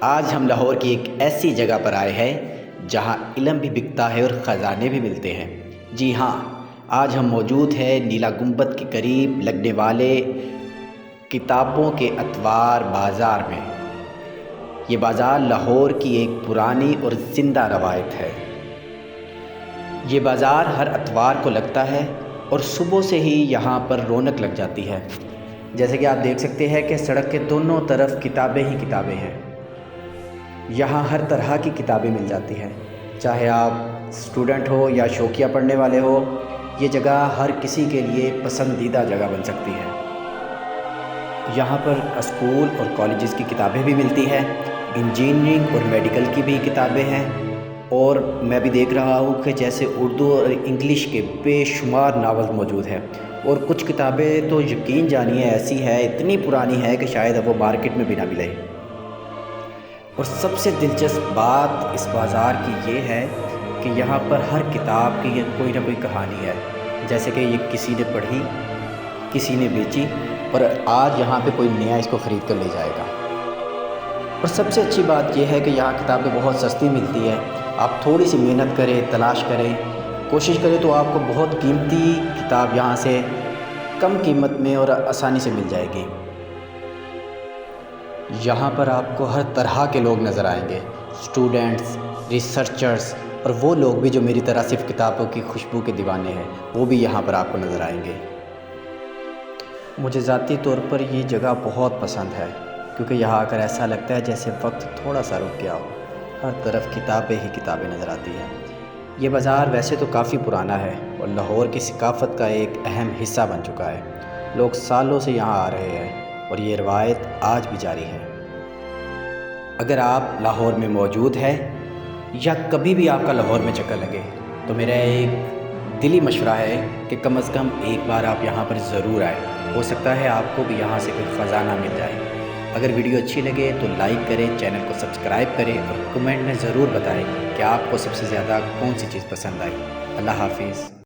آج ہم لاہور کی ایک ایسی جگہ پر آئے ہیں جہاں علم بھی بکتا ہے اور خزانے بھی ملتے ہیں۔ جی ہاں، آج ہم موجود ہیں نیلا گنبد کے قریب لگنے والے کتابوں کے اتوار بازار میں۔ یہ بازار لاہور کی ایک پرانی اور زندہ روایت ہے۔ یہ بازار ہر اتوار کو لگتا ہے اور صبح سے ہی یہاں پر رونق لگ جاتی ہے۔ جیسے کہ آپ دیکھ سکتے ہیں کہ سڑک کے دونوں طرف کتابیں ہی کتابیں ہیں۔ یہاں ہر طرح کی کتابیں مل جاتی ہیں، چاہے آپ اسٹوڈنٹ ہو یا شوقیہ پڑھنے والے ہو، یہ جگہ ہر کسی کے لیے پسندیدہ جگہ بن سکتی ہے۔ یہاں پر اسکول اور کالجز کی کتابیں بھی ملتی ہیں، انجینئرنگ اور میڈیکل کی بھی کتابیں ہیں، اور میں بھی دیکھ رہا ہوں کہ جیسے اردو اور انگلش کے بے شمار ناول موجود ہیں، اور کچھ کتابیں تو یقین جانیے ایسی ہے، اتنی پرانی ہے کہ شاید اب وہ مارکیٹ میں بھی نہ ملے۔ اور سب سے دلچسپ بات اس بازار کی یہ ہے کہ یہاں پر ہر کتاب کی یہ کوئی نہ کوئی کہانی ہے، جیسے کہ یہ کسی نے پڑھی، کسی نے بیچی، اور آج یہاں پہ کوئی نیا اس کو خرید کر لے جائے گا۔ اور سب سے اچھی بات یہ ہے کہ یہاں کتابیں بہت سستی ملتی ہے۔ آپ تھوڑی سی محنت کریں، تلاش کریں، کوشش کریں تو آپ کو بہت قیمتی کتاب یہاں سے کم قیمت میں اور آسانی سے مل جائے گی۔ یہاں پر آپ کو ہر طرح کے لوگ نظر آئیں گے، اسٹوڈنٹس، ریسرچرز، اور وہ لوگ بھی جو میری طرح صرف کتابوں کی خوشبو کے دیوانے ہیں، وہ بھی یہاں پر آپ کو نظر آئیں گے۔ مجھے ذاتی طور پر یہ جگہ بہت پسند ہے، کیونکہ یہاں آ کر ایسا لگتا ہے جیسے وقت تھوڑا سا رک گیا ہو۔ ہر طرف کتابیں ہی کتابیں نظر آتی ہیں۔ یہ بازار ویسے تو کافی پرانا ہے اور لاہور کی ثقافت کا ایک اہم حصہ بن چکا ہے۔ لوگ سالوں سے یہاں آ رہے ہیں اور یہ روایت آج بھی جاری ہے۔ اگر آپ لاہور میں موجود ہیں یا کبھی بھی آپ کا لاہور میں چکر لگے تو میرا ایک دلی مشورہ ہے کہ کم از کم ایک بار آپ یہاں پر ضرور آئیں۔ ہو سکتا ہے آپ کو بھی یہاں سے کوئی خزانہ مل جائے۔ اگر ویڈیو اچھی لگے تو لائک کریں، چینل کو سبسکرائب کریں اور کمنٹ میں ضرور بتائیں کہ آپ کو سب سے زیادہ کون سی چیز پسند آئی۔ اللہ حافظ۔